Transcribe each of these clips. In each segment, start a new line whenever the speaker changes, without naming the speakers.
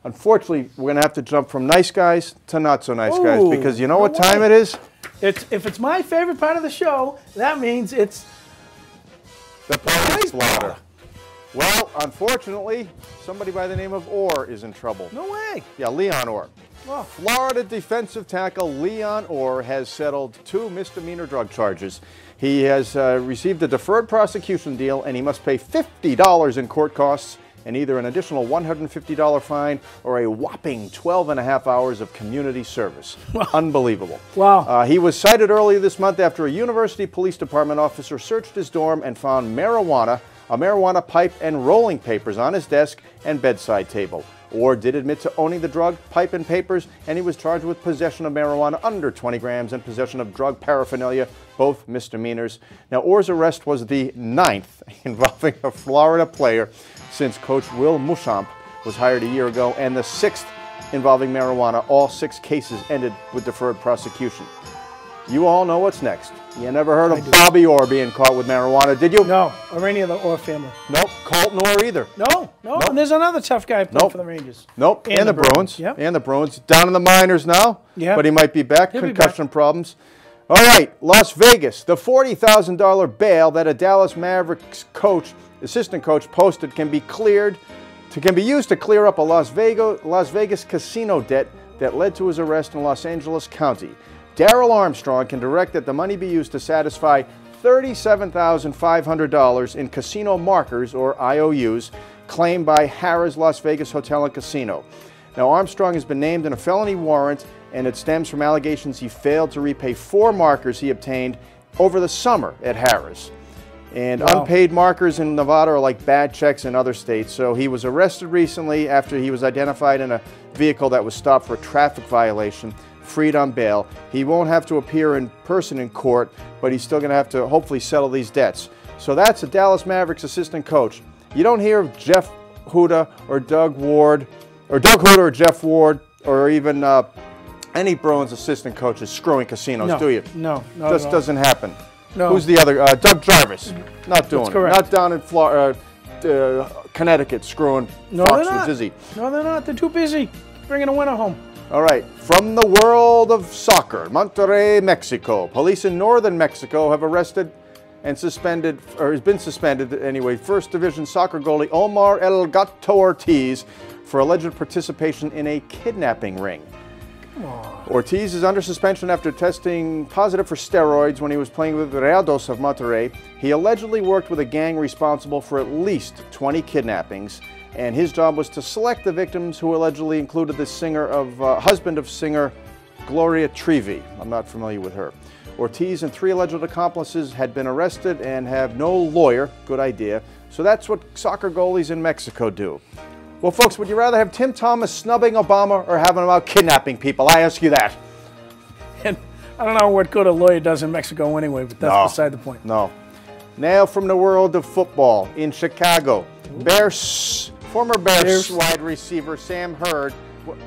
Unfortunately, we're going to have to jump from nice guys to not so nice guys, because you know what time it is?
If it's my favorite part of the show, that means it's
the Police Blotter. Well, unfortunately, somebody by the name of Orr is in trouble.
No way.
Yeah, Leon Orr.
Oh.
Florida defensive tackle Leon Orr has settled 2 misdemeanor drug charges. He has received a deferred prosecution deal, and he must pay $50 in court costs and either an additional $150 fine or a whopping 12.5 hours of community service.
Wow.
Unbelievable.
Wow.
He was cited earlier this month after a University Police Department officer searched his dorm and found marijuana, a marijuana pipe, and rolling papers on his desk and bedside table. Orr did admit to owning the drug, pipe, and papers, and he was charged with possession of marijuana under 20 grams and possession of drug paraphernalia, both misdemeanors. Now, Orr's arrest was the 9th involving a Florida player since Coach Will Muschamp was hired a year ago, and the 6th involving marijuana. All 6 cases ended with deferred prosecution. You all know what's next. You never heard of Bobby Orr being caught with marijuana, did you?
No, or any of the Orr family.
Nope. Colton Orr either.
No. Nope. And there's another tough guy playing for the Rangers.
Nope. And the Bruins.
Yep.
And the Bruins. Down in the minors now. Yeah. But he might be back. Concussion problems. All right. Las Vegas. The $40,000 bail that a Dallas Mavericks assistant coach posted can be used to clear up a Las Vegas casino debt that led to his arrest in Los Angeles County. Darrell Armstrong can direct that the money be used to satisfy $37,500 in casino markers, or IOUs, claimed by Harrah's Las Vegas Hotel and Casino. Now, Armstrong has been named in a felony warrant, and it stems from allegations he failed to repay 4 markers he obtained over the summer at Harrah's. And unpaid markers in Nevada are like bad checks in other states. So he was arrested recently after he was identified in a vehicle that was stopped for a traffic violation, freed on bail. He won't have to appear in person in court, but he's still going to have to hopefully settle these debts. So that's a Dallas Mavericks assistant coach. You don't hear of Jeff Huda or Doug Huda or Jeff Ward or even any Bruins assistant coaches screwing casinos, do you?
No.
Just doesn't happen.
No.
Who's the other? Doug Jarvis. Not doing it. Not down in Connecticut screwing Fox with Dizzy.
No, they're not. They're too busy bringing a winner home.
All right. From the world of soccer, Monterrey, Mexico. Police in northern Mexico have arrested and suspended, or has been suspended anyway, First Division soccer goalie Omar El Gato Ortiz for alleged participation in a kidnapping ring. Ortiz is under suspension after testing positive for steroids when he was playing with Rayados of Monterrey. He allegedly worked with a gang responsible for at least 20 kidnappings, and his job was to select the victims, who allegedly included the husband of singer Gloria Trevi. I'm not familiar with her. Ortiz and 3 alleged accomplices had been arrested and have no lawyer. Good idea. So that's what soccer goalies in Mexico do. Well, folks, would you rather have Tim Thomas snubbing Obama or having him out kidnapping people? I ask you that.
And I don't know what good a lawyer does in Mexico anyway, but that's beside the point.
No. Now from the world of football in Chicago, former Bears wide receiver Sam Hurd.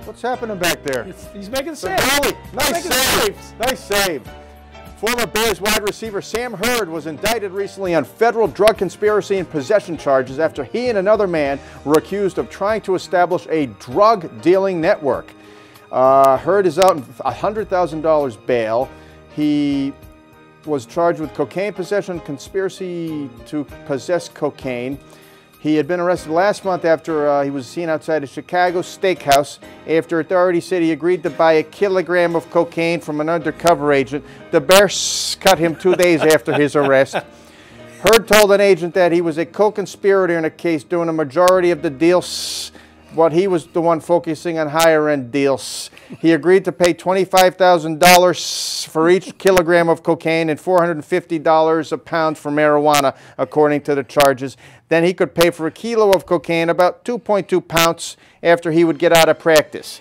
What's happening back there?
He's making saves.
Nice save. Nice save. Former Bears wide receiver Sam Hurd was indicted recently on federal drug conspiracy and possession charges after he and another man were accused of trying to establish a drug dealing network. Hurd is out on $100,000 bail. He was charged with cocaine possession, conspiracy to possess cocaine. He had been arrested last month after he was seen outside a Chicago steakhouse after authorities said he agreed to buy 1 kilogram of cocaine from an undercover agent. The Bears cut him 2 days after his arrest. Hurd told an agent that he was a co-conspirator in a case doing a majority of the deals, but he was the one focusing on higher-end deals. He agreed to pay $25,000 for each kilogram of cocaine and $450 a pound for marijuana, according to the charges. Then he could pay for 1 kilo of cocaine, about 2.2 pounds, after he would get out of practice.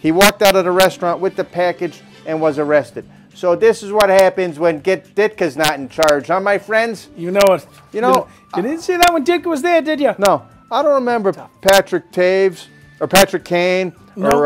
He walked out of the restaurant with the package and was arrested. So this is what happens when Ditka's not in charge, huh, my friends?
You know it.
You know,
you didn't see that when Ditka was there, did you?
No. I don't remember Patrick Kane or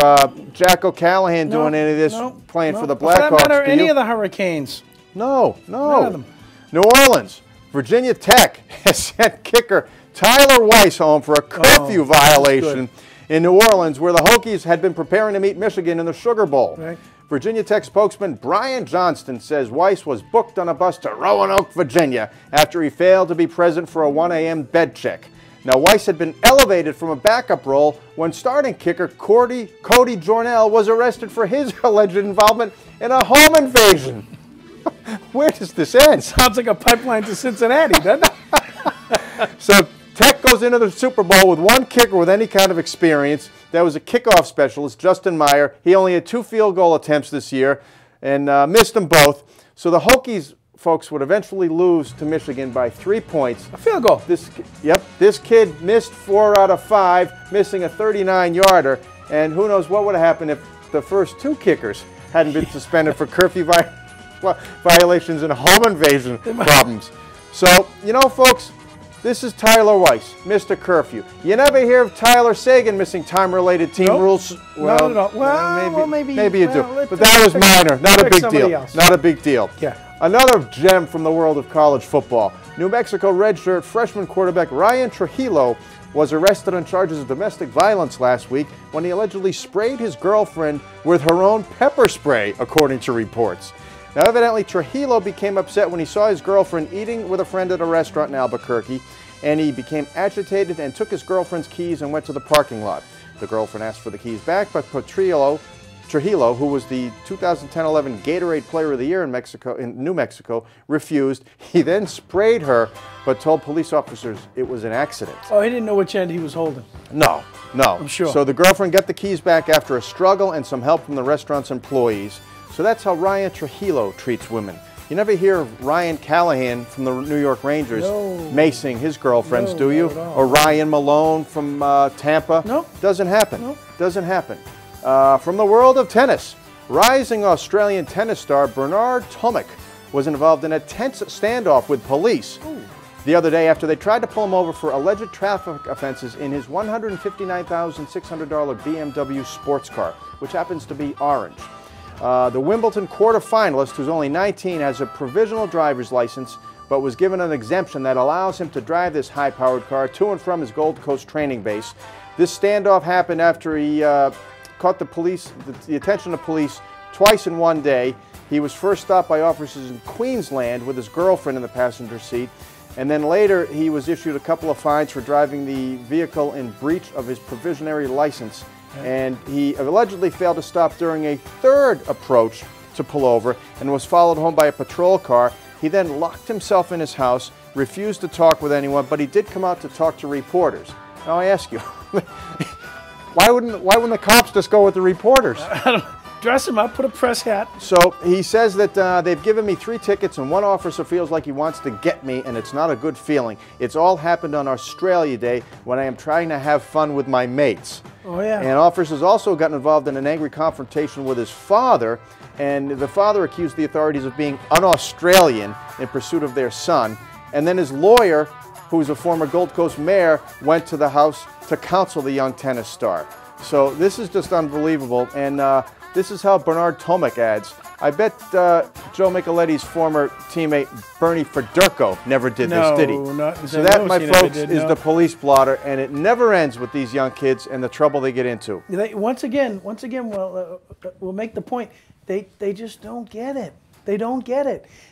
Jack O'Callahan doing any of this playing for the Blackhawks.
For that matter, any of the Hurricanes.
No.
None of them.
New Orleans, Virginia Tech has sent kicker Tyler Weiss home for a curfew violation in New Orleans, where the Hokies had been preparing to meet Michigan in the Sugar Bowl.
Right.
Virginia Tech spokesman Brian Johnston says Weiss was booked on a bus to Roanoke, Virginia, after he failed to be present for a 1 a.m. bed check. Now, Weiss had been elevated from a backup role when starting kicker Cody Jornell was arrested for his alleged involvement in a home invasion. Where does this end?
Sounds like a pipeline to Cincinnati, doesn't it?
So Tech goes into the Super Bowl with one kicker with any kind of experience. That was a kickoff specialist, Justin Meyer. He only had 2 field goal attempts this year and missed them both. So the Hokies, folks, would eventually lose to Michigan by 3 points.
A field goal.
This kid missed 4 out of 5, missing a 39-yarder. And who knows what would have happened if the first 2 kickers hadn't been suspended for curfew violations and home invasion problems. So, you know, folks, this is Tyler Weiss, Mr. Curfew. You never hear of Tyler Sagan missing time-related team rules.
Well, not at all. Well, maybe
you do. But that was minor. Not a big deal. Not a big deal.
Yeah.
Another gem from the world of college football. New Mexico redshirt freshman quarterback Ryan Trujillo was arrested on charges of domestic violence last week when he allegedly sprayed his girlfriend with her own pepper spray, according to reports. Now, evidently, Trujillo became upset when he saw his girlfriend eating with a friend at a restaurant in Albuquerque, and he became agitated and took his girlfriend's keys and went to the parking lot. The girlfriend asked for the keys back, but Trujillo, who was the 2010-11 Gatorade Player of the Year in New Mexico, refused. He then sprayed her, but told police officers it was an accident.
Oh, he didn't know which end he was holding.
No. I'm sure. So the girlfriend got the keys back after a struggle and some help from the restaurant's employees. So that's how Ryan Trujillo treats women. You never hear of Ryan Callahan from the New York Rangers macing his girlfriends, do you? Or Ryan Malone from Tampa?
No.
Doesn't happen.
No.
Doesn't happen. From the world of tennis, rising Australian tennis star Bernard Tomic was involved in a tense standoff with police the other day after they tried to pull him over for alleged traffic offenses in his $159,600 BMW sports car, which happens to be orange. The Wimbledon quarterfinalist, who's only 19, has a provisional driver's license, but was given an exemption that allows him to drive this high-powered car to and from his Gold Coast training base. This standoff happened after he caught the attention of police twice in one day. He was first stopped by officers in Queensland with his girlfriend in the passenger seat, and then later he was issued a couple of fines for driving the vehicle in breach of his provisionary license. And he allegedly failed to stop during a third approach to pull over and was followed home by a patrol car. He then locked himself in his house, refused to talk with anyone, but he did come out to talk to reporters. Now I ask you, why wouldn't the cops just go with the reporters?
Dress him up, put a press hat.
So he says that they've given me 3 tickets and one officer feels like he wants to get me, and it's not a good feeling. It's all happened on Australia Day when I am trying to have fun with my mates.
Oh, yeah.
And officers also got involved in an angry confrontation with his father, and the father accused the authorities of being un-Australian in pursuit of their son. And then his lawyer, who's a former Gold Coast mayor, went to the house to counsel the young tennis star. So this is just unbelievable. And this is how Bernard Tomic adds. I bet Joe Micheletti's former teammate Bernie Federko never did this, did he? So that, my folks, is the police blotter, and it never ends with these young kids and the trouble they get into.
Once again, we'll make the point. They just don't get it. They don't get it.